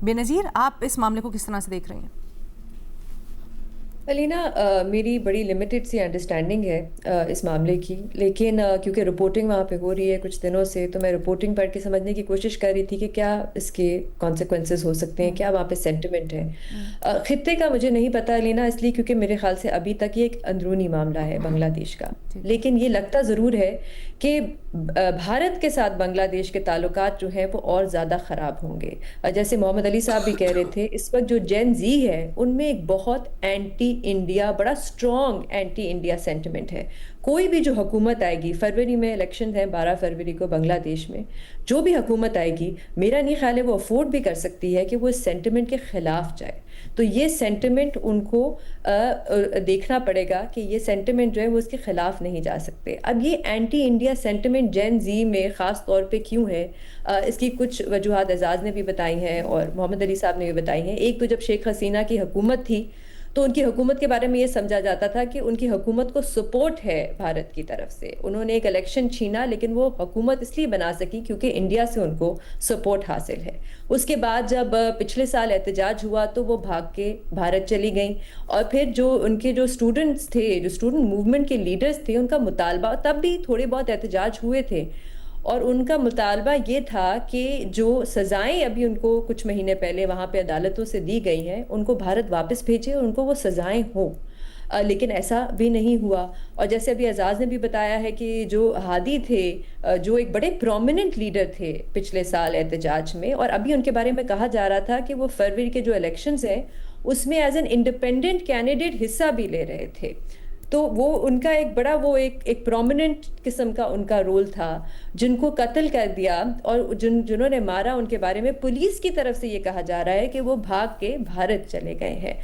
بےنظیر آپ اس معاملے کو کس طرح سے دیکھ رہی ہیں؟ علینا، میری بڑی لمیٹڈ سی انڈرسٹینڈنگ ہے اس معاملے کی، لیکن کیونکہ رپورٹنگ وہاں پہ ہو رہی ہے کچھ دنوں سے، تو میں رپورٹنگ پڑھ کے سمجھنے کی کوشش کر رہی تھی کہ کیا اس کے کانسیکوینسز ہو سکتے ہیں، کیا وہاں پہ سینٹیمنٹ ہے۔ خطے کا مجھے نہیں پتا علینا، اس لیے کیونکہ میرے خیال سے ابھی تک یہ ایک اندرونی معاملہ ہے بنگلہ دیش کا، لیکن یہ لگتا ضرور ہے کہ بھارت کے ساتھ بنگلہ دیش کے تعلقات جو ہیں وہ اور زیادہ خراب ہوں گے۔ جیسے محمد علی صاحب بھی کہہ رہے تھے، اس وقت جو جین زی ہے ان میں ایک بہت اینٹی انڈیا، بڑا سٹرونگ اینٹی انڈیا سینٹیمنٹ ہے۔ کوئی بھی جو حکومت آئے گی، فروری میں الیکشن ہے 12 فروری کو بنگلہ دیش میں، جو بھی حکومت آئے گی میرا نہیں خیال ہے وہ افورڈ بھی کر سکتی ہے کہ وہ اس سینٹیمنٹ کے خلاف جائے۔ تو یہ سینٹیمنٹ ان کو دیکھنا پڑے گا کہ یہ سینٹیمنٹ جو ہے وہ اس کے خلاف نہیں جا سکتے۔ اب یہ اینٹی انڈیا سینٹیمنٹ جین زی میں خاص طور پہ کیوں ہے، اس کی کچھ وجوہات اعزاز نے بھی بتائی ہیں اور محمد علی صاحب نے بھی بتائی ہیں۔ ایک تو جب شیخ حسینہ کی حکومت تھی تو ان کی حکومت کے بارے میں یہ سمجھا جاتا تھا کہ ان کی حکومت کو سپورٹ ہے بھارت کی طرف سے، انہوں نے ایک الیکشن چھینا لیکن وہ حکومت اس لیے بنا سکی کیونکہ انڈیا سے ان کو سپورٹ حاصل ہے۔ اس کے بعد جب پچھلے سال احتجاج ہوا تو وہ بھاگ کے بھارت چلی گئیں، اور پھر جو ان کے جو اسٹوڈنٹس تھے، جو اسٹوڈنٹ موومنٹ کے لیڈرز تھے، ان کا مطالبہ، تب بھی تھوڑے بہت احتجاج ہوئے تھے، اور ان کا مطالبہ یہ تھا کہ جو سزائیں ابھی ان کو کچھ مہینے پہلے وہاں پہ عدالتوں سے دی گئی ہیں ان کو بھارت واپس بھیجے اور ان کو وہ سزائیں ہوں، لیکن ایسا بھی نہیں ہوا۔ اور جیسے ابھی اعزاز نے بھی بتایا ہے کہ جو ہادی تھے، جو ایک بڑے پرومیننٹ لیڈر تھے پچھلے سال احتجاج میں، اور ابھی ان کے بارے میں کہا جا رہا تھا کہ وہ فروری کے جو الیکشنز ہیں اس میں ایز این انڈیپینڈنٹ کینڈیڈیٹ حصہ بھی لے رہے تھے، تو وہ ان کا ایک بڑا وہ ایک پرومیننٹ قسم کا ان کا رول تھا، جن کو قتل کر دیا، اور جنہوں نے مارا ان کے بارے میں پولیس کی طرف سے یہ کہا جا رہا ہے کہ وہ بھاگ کے بھارت چلے گئے ہیں۔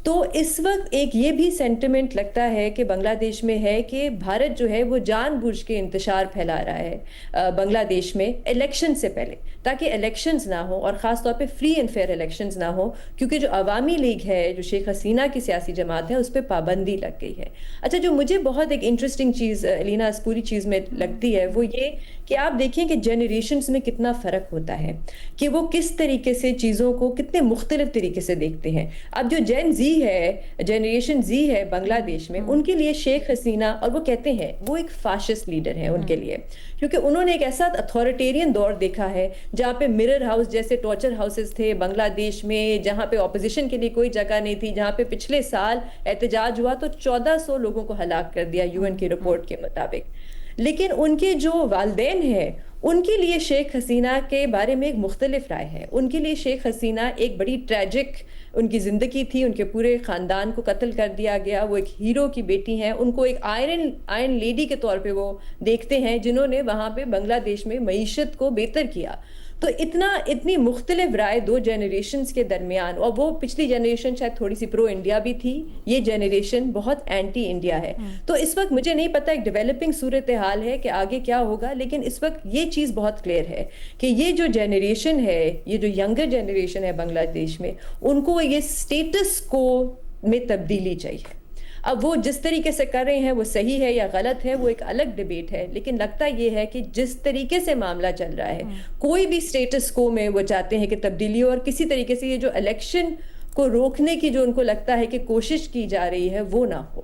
تو اس وقت ایک یہ بھی سینٹیمنٹ لگتا ہے کہ بنگلہ دیش میں ہے کہ بھارت جو ہے وہ جان بوجھ کے انتشار پھیلا رہا ہے بنگلہ دیش میں الیکشن سے پہلے، تاکہ الیکشنز نہ ہوں، اور خاص طور پہ فری اینڈ فیئر الیکشنز نہ ہوں، کیونکہ جو عوامی لیگ ہے، جو شیخ حسینہ کی سیاسی جماعت ہے، اس پہ پابندی لگ گئی ہے۔ اچھا، جو مجھے بہت ایک انٹرسٹنگ چیز لینا اس پوری چیز میں لگتی ہے وہ یہ کہ آپ دیکھیں کہ جنریشنز میں کتنا فرق ہوتا ہے، کہ وہ کس طریقے سے چیزوں کو کتنے مختلف طریقے سے دیکھتے ہیں۔ اب جو جین زی ہے، جنریشن زی ہے بنگلہ دیش میں، ان کے لیے شیخ حسینہ، اور وہ کہتے ہیں وہ ایک فاشسٹ لیڈر ہیں ان کے لیے، کیونکہ انہوں نے ایک ایسا اتھارٹیرین دور دیکھا ہے جہاں پہ مرر ہاؤس جیسے ٹارچر ہاؤسز تھے بنگلہ دیش میں، جہاں پہ اپوزیشن کے لیے کوئی جگہ نہیں تھی، جہاں پہ پچھلے سال احتجاج ہوا تو 1400 لوگوں کو ہلاک کر دیا یو این کی رپورٹ کے مطابق۔ لیکن ان کے جو والدین ہیں ان کے لیے شیخ حسینہ کے بارے میں ایک مختلف رائے ہے۔ ان کے لیے شیخ حسینہ ایک بڑی ٹریجک ان کی زندگی تھی، ان کے پورے خاندان کو قتل کر دیا گیا، وہ ایک ہیرو کی بیٹی ہیں، ان کو ایک آئرن لیڈی کے طور پہ وہ دیکھتے ہیں، جنہوں نے وہاں پہ بنگلہ دیش میں معیشت کو بہتر کیا۔ تو اتنی مختلف رائے دو جنریشنز کے درمیان، اور وہ پچھلی جنریشن شاید تھوڑی سی پرو انڈیا بھی تھی، یہ جنریشن بہت اینٹی انڈیا ہے۔ تو اس وقت مجھے نہیں پتا، ایک ڈیولپنگ صورتحال ہے کہ آگے کیا ہوگا، لیکن اس وقت یہ چیز بہت کلیئر ہے کہ یہ جو جنریشن ہے، یہ جو ینگر جنریشن ہے بنگلہ دیش میں، ان کو یہ سٹیٹس کو میں تبدیلی چاہیے۔ اب وہ جس طریقے سے کر رہے ہیں وہ صحیح ہے یا غلط ہے، وہ ایک الگ ڈیبیٹ ہے، لیکن لگتا یہ ہے کہ جس طریقے سے معاملہ چل رہا ہے، کوئی بھی سٹیٹس کو میں وہ چاہتے ہیں کہ تبدیلی ہو، اور کسی طریقے سے یہ جو الیکشن کو روکنے کی جو ان کو لگتا ہے کہ کوشش کی جا رہی ہے وہ نہ ہو۔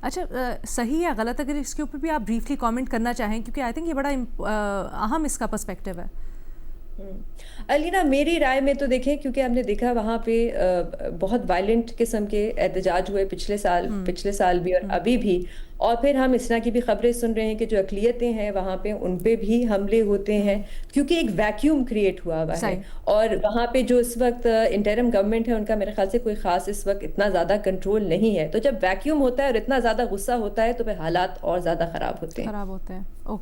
اچھا، صحیح یا غلط، اگر اس کے اوپر بھی آپ بریفلی کامنٹ کرنا چاہیں، کیونکہ آئی تھنک یہ بڑا اہم اس کا پرسپیکٹیو ہے۔ علینا، میری رائے میں تو دیکھیں، کیونکہ ہم نے دیکھا وہاں پہ بہت وائلنٹ قسم کے احتجاج ہوئے پچھلے سال بھی اور ابھی بھی، اور پھر ہم اس طرح کی بھی خبریں سن رہے ہیں کہ جو اقلیتیں ہیں وہاں پہ ان پہ بھی حملے ہوتے ہیں، کیونکہ ایک ویکیوم کریٹ ہوا ہے، اور وہاں پہ جو اس وقت انٹرم گورنمنٹ ہے ان کا میرے خیال سے کوئی خاص اس وقت اتنا زیادہ کنٹرول نہیں ہے۔ تو جب ویکیوم ہوتا ہے اور اتنا زیادہ غصہ ہوتا ہے تو پھر حالات اور زیادہ خراب ہوتے ہیں۔